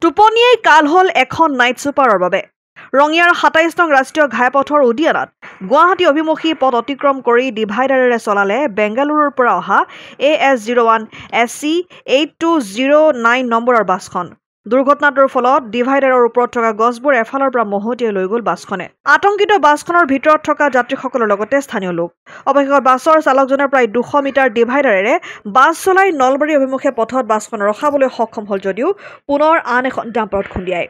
টোপনিয়েই কাল হল এখন নাইট ছুপাৰৰ বাবে ৰঙিয়াৰ ২৭ নং ৰাষ্ট্ৰীয় ঘাইপথৰ উদিয়ানত গুৱাহাটী অভিমুখী পথ অতিক্ৰম কৰি ডিভাইডাৰেৰে চলালে বেংগালুৰুৰ পৰা অহা AS01 SC 8209 নম্বৰৰ বাছখন। দুৰ্ঘটনাটোৰ ফলত ডিভাইডাৰৰ ওপৰত থকা গছবোৰ এফালৰ পৰা মহতিয়াই লৈ গ'ল বাছখনে। আতংকিত বাছখনৰ ভিতৰত থকা যাত্ৰীসকলৰ লগতে স্থানীয় লোক। অৱশেষত বাছৰ চালকজনে প্ৰায় 200 মিটাৰ ডিভাইডাৰেৰে বাছ চলাই নলবাৰী অভিমুখে পথত বাছখন ৰখাবলৈ সক্ষম হ'ল যদিও পুনৰ আন এখন ডাম্পাৰত খুন্দিয়ায়।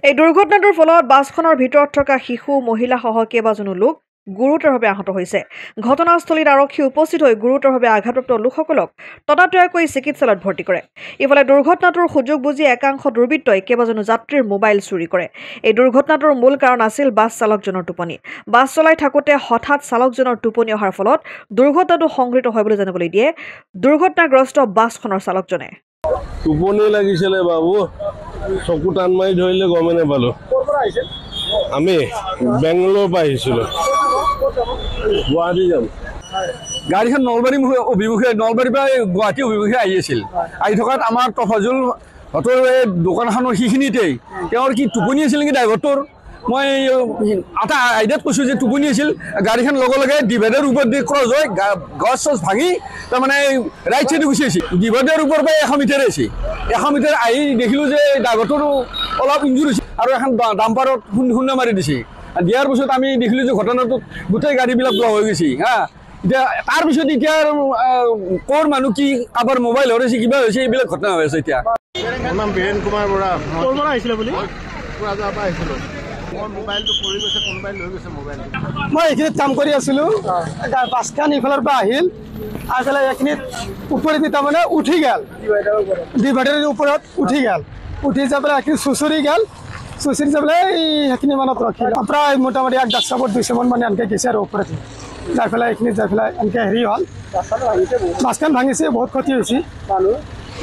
এই দুৰ্ঘটনাটোৰ ফলত বাছখনৰ ভিতৰত থকা শিশু মহিলাসহ কেইবাজনো লোক গুৰুতৰভাৱে আহত হৈছে। ঘটনাস্থলীত আৰক্ষী উপস্থিত হৈ গুৰুতৰভাৱে আঘাতপ্ৰাপ্ত লোকসকলক ততাতৈয়াকৈ চিকিৎসালয়ত ভৰ্তি কৰে। ইফালে দুৰ্ঘটনাটোৰ সুযোগ বুজি একাংশ দুৰ্বৃত্তই কেইবাজনো যাত্ৰীৰ মোবাইল চুৰি কৰে। এই দুৰ্ঘটনাটোৰ মূল কাৰণ আছিল বাছ চালকজনৰ টোপনি। বাছ চলাই থাকোঁতে হঠাৎ চালকজনৰ টোপনি অহাৰ ফলত দুৰ্ঘটনাটো সংঘটিত হয় বুলি জানিবলৈ দিয়ে দুৰ্ঘটনাগ্ৰস্ত বাছখনৰ চালকজনে। টোপনি লাগিছিলে বাবু, চকু টান মাৰি ধৰিলে গমে নাপালো। আমি বেংগলোৰৰ পৰা আহিছিলোঁ, গুৱাহাটী যাম। গাড়ীখন নলবাৰী অভিমুখে নলবাৰীৰ পৰা গুৱাহাটী অভিমুখে আহি আছিল। আহি থকাত আমাৰ তফাজুল হতৰ এই দোকানখনৰ সেইখিনিতেই তেওঁৰ কি টোপনি আছিল নেকি ড্ৰাইভাৰটোৰ। মই এটা আইডিয়াত কৈছোঁ যে টোপনি আছিল। গাড়ীখন লগে লগে ডিভাইডাৰৰ ওপৰত দি ক্ৰছ হৈ গছ চছ ভাঙি তাৰমানে ৰাইট চাইডে গুচি আহিছে। ডিভাইডাৰৰ ওপৰৰ পৰা 100 মিটাৰ আহিছে। 100 মিটাৰ আহি দেখিলোঁ যে ড্ৰাইভাৰটোৰো অলপ ইঞ্জুৰ হৈছে আৰু এখন ডাম্পাৰত খুন্দা মাৰি দিছে। দিয়াৰ পিছত আমি দেখিলোঁ যে ঘটনাটোত গোটেই গাড়ীবিলাক ব্লক হৈ গৈছে। এতিয়া তাৰপিছত এতিয়া ক'ৰ মানুহ কি কাৰোবাৰ মোবাইল হৰাইছে কিবা হৈছে এইবিলাক ঘটনা হৈ আছে। এতিয়া মোৰ নাম বীৰেন কুমাৰ বৰা। ক'ৰ পৰা আহিছিলে বুলি? কোকৰাঝাৰৰ পৰা আহিছিলোঁ। মোৰ মোবাইলটো পৰি গৈছে, কোনোবাই লৈ গৈছে মোবাইলটো। মই এইখিনিত কাম কৰি আছিলোঁ, বাছখন ইফালৰ পৰা আহিল, আহি পেলাই এইখিনিত ওপৰেদি তাৰমানে উঠি গ'ল, ডিভাইডাৰৰ ওপৰত উঠি গ'ল, উঠি যাই পেলাই এইখিনি চুচৰি গ'ল, চুচৰি যাই পেলাই সেইখিনি মানত ৰখিল। প্ৰায় মোটামুটি 1-10 ফুট 200 মান মানে এনেকৈ গৈছে আৰু ওপৰেদি যাই পেলাই এইখিনিত যাই পেলাই এনেকৈ হেৰি হ'ল, বাছখন ভাঙিছে, বহুত ক্ষতি হৈছে।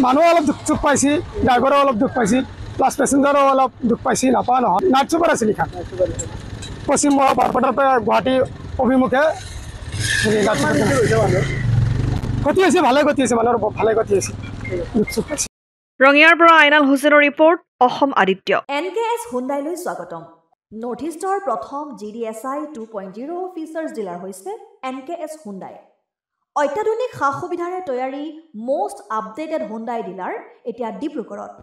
মানুহ অলপ দুখ পাইছে, ড্ৰাইভাৰো অলপ দুখ পাইছে, প্লাছ পেচেঞ্জাৰো অলপ দুখ পাইছে। নাপায় নহয়, নাইট ছুপাৰ আছিল এইখন, পশ্চিম বৰপেটাৰ পৰা গুৱাহাটী অভিমুখে ক্ষতি হৈছে, ভালে ক্ষতি হৈছে, মানুহৰ ভালে ক্ষতি হৈছে, দুখ চুখ পাইছে। ৰঙিয়াৰ পৰা আইনাল হুছেইনৰ ৰিপৰ্ট, অসম আদিত্য। NKS হুণ্ডাইলৈ স্বাগতম। নৰ্থ ইষ্টৰ প্ৰথম GDSI 2.0 ফিচাৰ্ছ ডিলাৰ হৈছে NKS হুণ্ডাই। অত্যাধুনিক সা সুবিধাৰে তৈয়াৰী মষ্ট আপডেটেড হুণ্ডাই ডিলাৰ এতিয়া ডিব্ৰুগড়ত।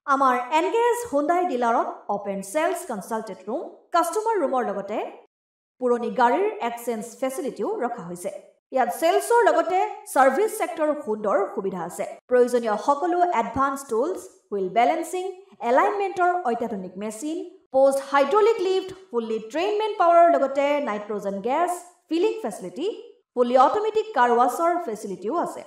আমাৰ NKS হুণ্ডাই ডিলাৰত open sales consulted room, customer ৰুমৰ লগতে পুৰণি গাড়ীৰ এক্সচেঞ্জ ফেচিলিটিও ৰখা হৈছে। ইয়াত চেলছৰ লগতে ছাৰ্ভিচ ছেক্টৰৰ সুন্দৰ সুবিধা আছে। প্ৰয়োজনীয় সকলো এডভান্স টুলছ, হুইল বেলেন্সিং, এলাইনমেণ্টৰ অত্যাধুনিক machine, post hydraulic lift, fully ট্ৰেইনমেণ্ট পাৱাৰৰ লগতে nitrogen gas filling facility, fully automatic car ৱাছৰ ফেচিলিটিও আছে।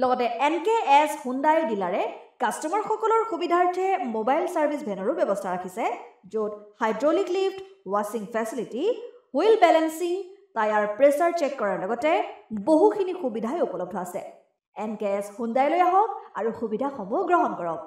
লগতে NKS হুণ্ডাই ডিলাৰে কাষ্টমাৰসকলৰ সুবিধাৰ্থে মোবাইল ছাৰ্ভিচ ভেনৰো ব্যৱস্থা ৰাখিছে, য'ত হাইড্ৰলিক লিফ্ট, ৱাশ্বিং facility, wheel balancing, tyre pressure check কৰাৰ লগতে বহুখিনি সুবিধাই উপলব্ধ আছে। NKS হুণ্ডাইলৈ আহক আৰু সুবিধাসমূহ গ্ৰহণ কৰক।